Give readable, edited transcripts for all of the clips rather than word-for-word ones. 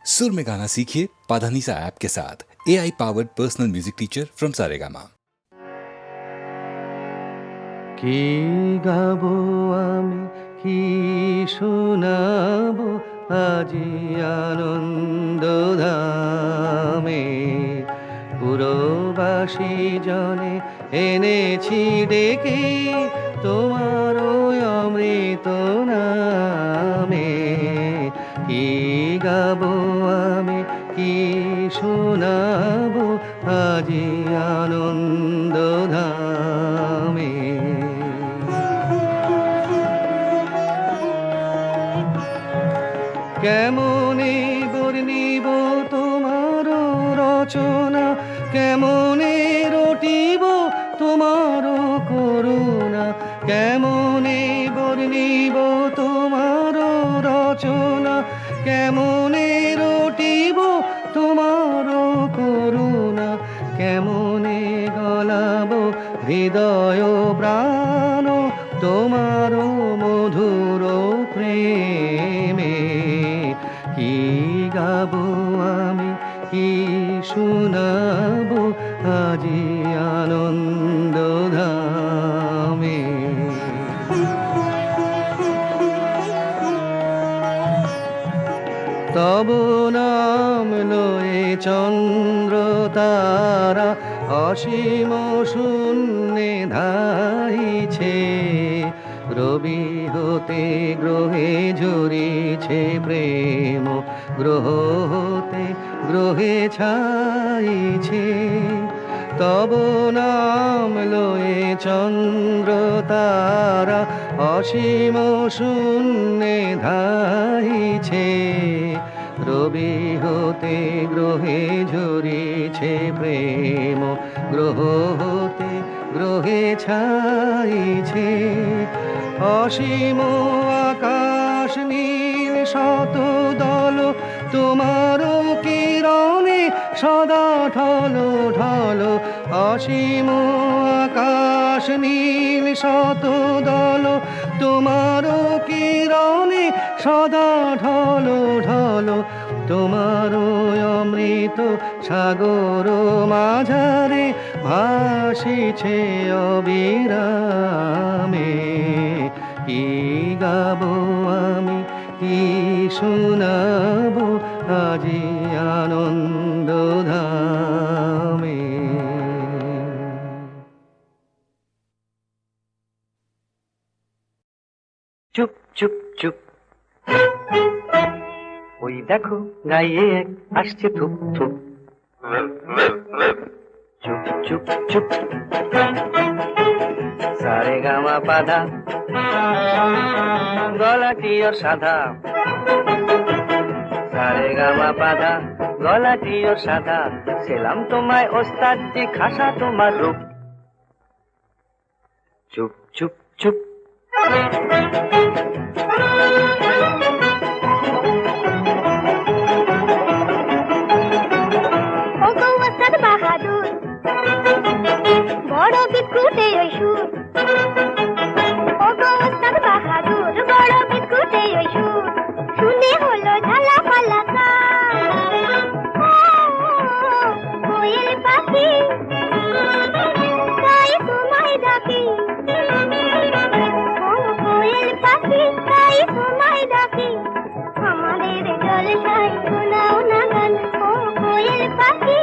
सुर में गाना सीखिए पाधानीसा ऐप के साथ। AI powered personal music teacher from Saregama. কি গাবো আমি, কি শোনাবো আজি আনন্দ ধামে। পুরবাসী জনে এনেছি ডেকে তোমার ওই অমৃত নামে। কি গাবো আমি, কি শোনাবো আজি আনন্দ ধামে। কেমনে বর্ণিব তোমার রচনা, কেমনে রটিব তোমার করুণা। কেমনে বর্ণিব তোমার রচনা, কেমনে রটিব তোমার করুণা। কেমনে গলাব হৃদয় প্রাণ তোমার মধুর প্রেমে। কি গাবো আমি, কি শোনাবো আজি আনন্দ ধামে। তব নাম লয়ে চন্দ্র তারা অসীম শূন্যে ধাইছে। রবি হতে গ্রহে ঝরিছে প্রেম, গ্রহ হতে গ্রহে ছাইছে। তব নাম লয়ে চন্দ্র তারা অসীম শূন্যে ধাইছে। রবি হতে গ্রহে ঝরিছে প্রেম, গ্রহ হতে গ্রহে ছাইছে। অসীম আকাশ নীল শত দল তোমার কিরণে সদা ঢলো ঢলো। অসীম আকাশ নীল শত দল তোমার কিরণে সদা ঢলো ঢলো। তোমার অমৃত সাগর মাঝারে ভাসিছে অবিরামে। কি গাবো আমি, কি শোনাবো আজি আনন্দ ধামে। চুপ চুপ চুপ, ওই দেখো গায়ে এক আসছে থুপ থুপ। চুপ চুপ চুপ, সারে গামা পাধা, গলাটি ওর সাদা। সারে গামা পাধা, গলাটি ওর সাদা। সেলাম তোমায় ওস্তাদ জি, খাসা তোমার রূপ। চুপ চুপ চুপ, বড় বিস্কুটে ওই সুর, ও গো ওস্তাদ বাহাদুর, বড় বিস্কুটে ওই সুর। শুনে হলো ঝালা পালা কোয়েল পাখি, তাই তোমায় ডাকি। ও কোয়েল পাখি, তাই তোমায় ডাকি। আমাদের জলসায় শোনাও না গান, ও কোয়েল পাখি।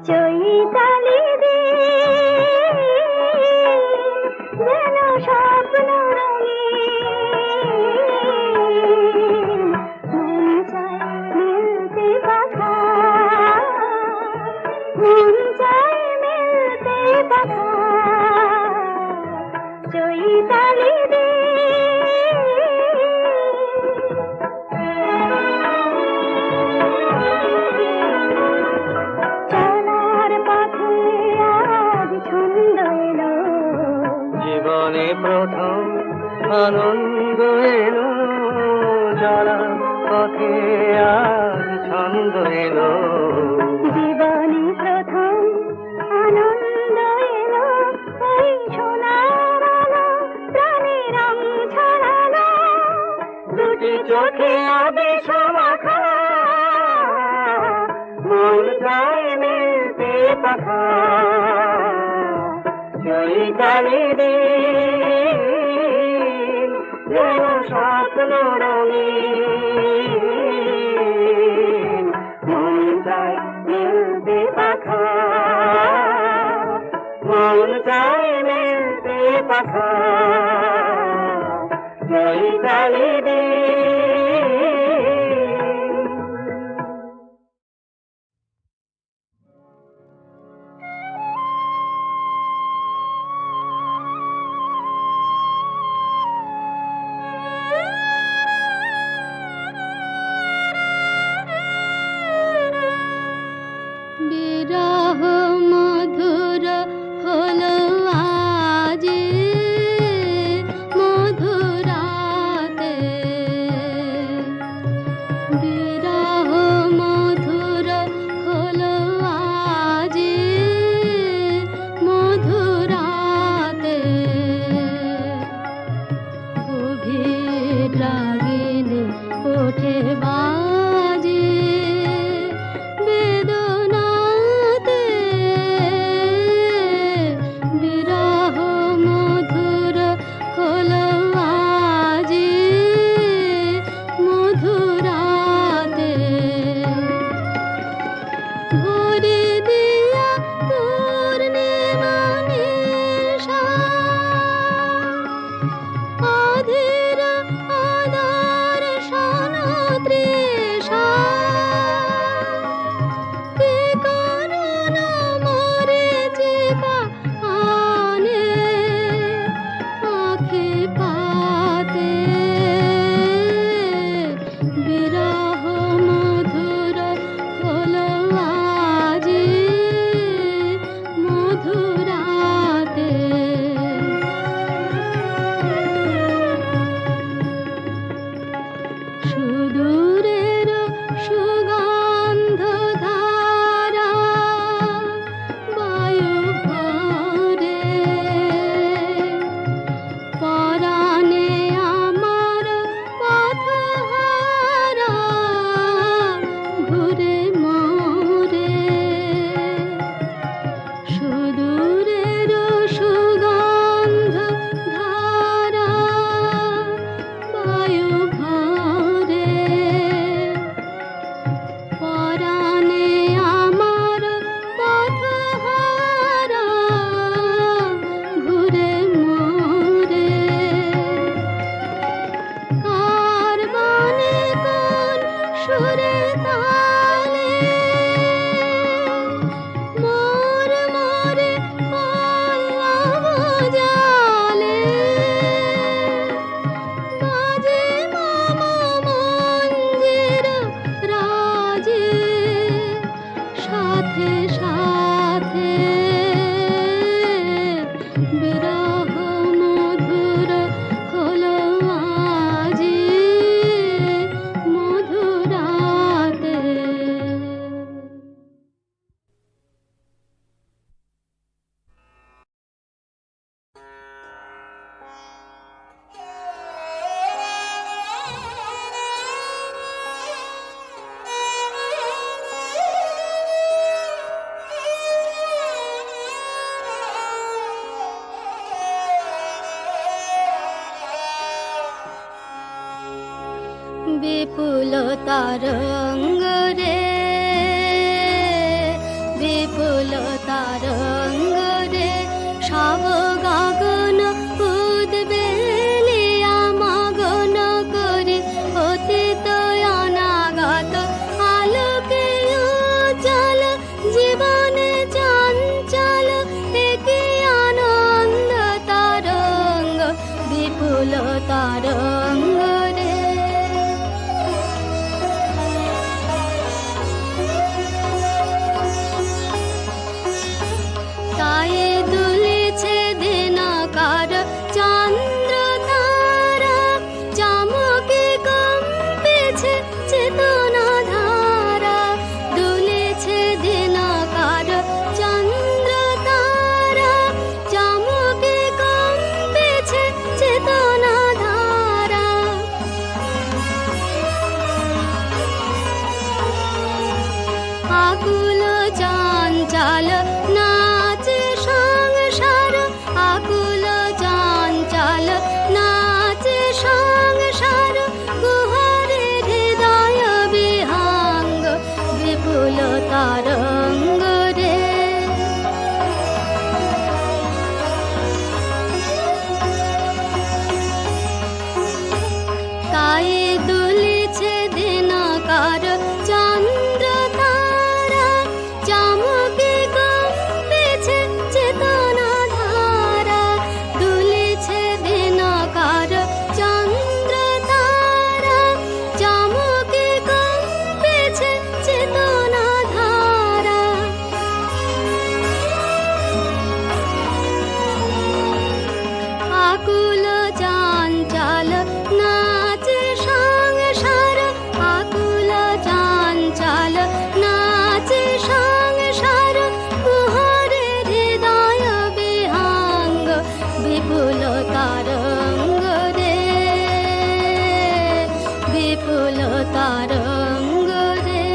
চৈতালি রে যেন স্বপ্ন রঙিন, মন চায় মিলতে পাখা, মন চায় মিলতে পাখা। চৈতালি রে চলার পথে চলা পথে আজ ছন্দ এলো, জীবনে প্রথম আনন্দ এলো, এই সোনার আলো প্রাণে রং ছড়ালো, দুটি চোখে আবেশ মাখা, মন চায় মিলতে পাখা, চৈতালি দিন যেন স্বপ্ন রঙিন, মন চায় মিলতে পাখা, মন চায় মিলতে পাখা, চৈতালি দিন। বিরহ মধুর হলো আজ মধুরাতে, বিরহ মধুর হলো আজ মধুরাতে, গভীর রাগিনী ওঠে বাজে বেদনাতে, বিরহ মধুর হলো আজ মধুরাতে, ভরে দিয়া পূর্ণিমা নিশা, অধীর আদর সনতৃষা, কে করুণ মরীচিকা আনে আঁখি পাতে, বিরহ মধুর হলো আজ মধুরাতে, সুদূরের সুগন্ধ ধারা বায়ু ভরে, পরাণে আমার পথহারা ঘুরে মোরে, সুদূরের সুগন্ধ ধারা বায়ু ভরে, পরাণে আমার পথহারা ঘুরে মোরে, কার বাণী কোন সুরে তালে মোর মোরে পল্লব জালে, বাজে মামা মঞ্জির রাজে, সাথে সাথে বিরহ মধুর হলো আজ মধুরাতে। বিপুল তরঙ্গ রে, বিপুল তরঙ্গ রে, সব গগন উদ্বেলিয়া মগন করে, অতীত অনাগত আলোকে উজ্জ্বল, জীবনে চঞ্চল একি আনন্দ তরঙ্গ, বিপুল তরঙ্গ রে। আকুল চঞ্চল নাচে সংসার, আকুল চঞ্চল নাচে সংসার, কুহরে হৃদয় বিহঙ্গ বিপুল তরঙ্গ রে। গায়ে দুলিছে দিনকার চন্দ্র তারা, চমকে কম্পেছে চেতনা ধারা, দুলিছে দিনকার চন্দ্র তারা, চমকে কম্পেছে চেতনা ধারা। আকুল চঞ্চল নাচে সংসার, আকুল চঞ্চল নাচে সংসার, কুহরে হৃদয় বিহঙ্গ বিপুল তরঙ্গ রে, বিপুল তরঙ্গ রে।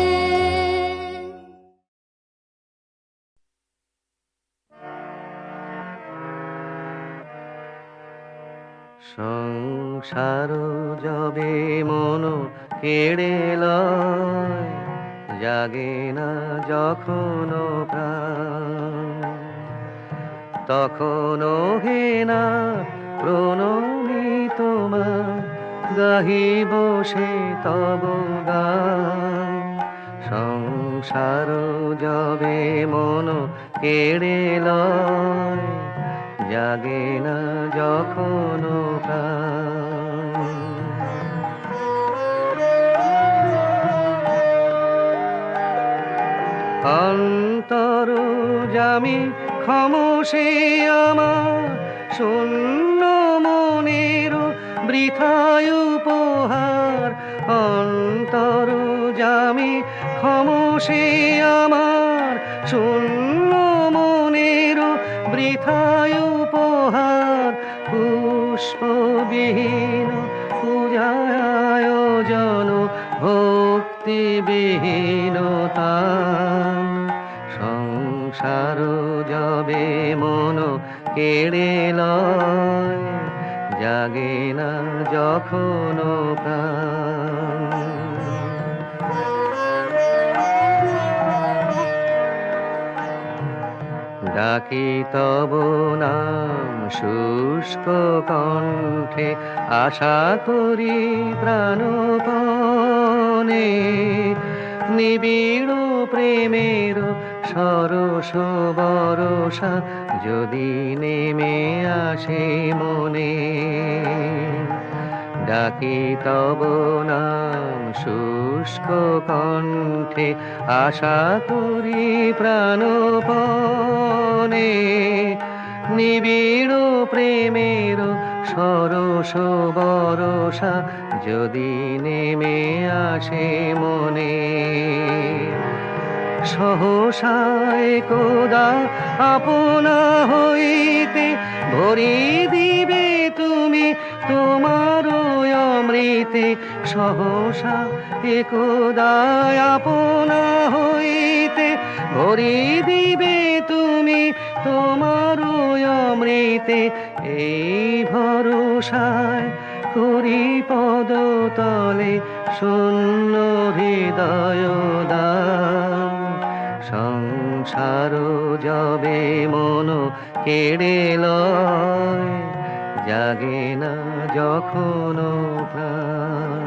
সংসার যবে মন কেড়ে লয়, জাগে না যখন প্রাণ, তখনও হে না প্রণমী তোমার, গাহিব সে তব গান। সংসার যবে মন কেড়ে লয়, জাগে না যখন প্রাণ। অন্তর জামি ক্ষমসে আমার, শূন্য মনের বৃথায় উপহার। অন্তর জামি ক্ষমসে আমার, শূন্য মনের বৃথায় উপহার। পুষ্পবিহীন পূজায় আয়োজন, ভক্তিবিহীন তান। সংসার যবে মন কেড়ে লয়, জাগে না যখন প্রাণ। ডাকি তব নাম শুষ্ক কণ্ঠে, আশা করি প্রাণপণে। নিবিড় প্রেমের সরস বরষা যদি নেমে আসে মনে। ডাকি তব নাম শুষ্ক কণ্ঠে, আশা করি প্রাণপণে। নিবিড় প্রেমের সরস বরষা যদি নেমে আসে মনে। সহসায় কোদা আপনা হইতে ভরি দিবে তুমি তোমার অমৃতে। সহসা একদা আপনা হইতে ভরি দিবে তুমি তোমার অমৃতে। এই ভরসায় করি পদতলে শূন্য হৃদয় দান। সংসার যবে মন কেড়ে লয়, জাগে না যখন প্রাণ।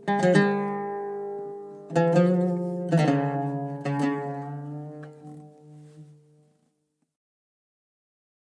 রে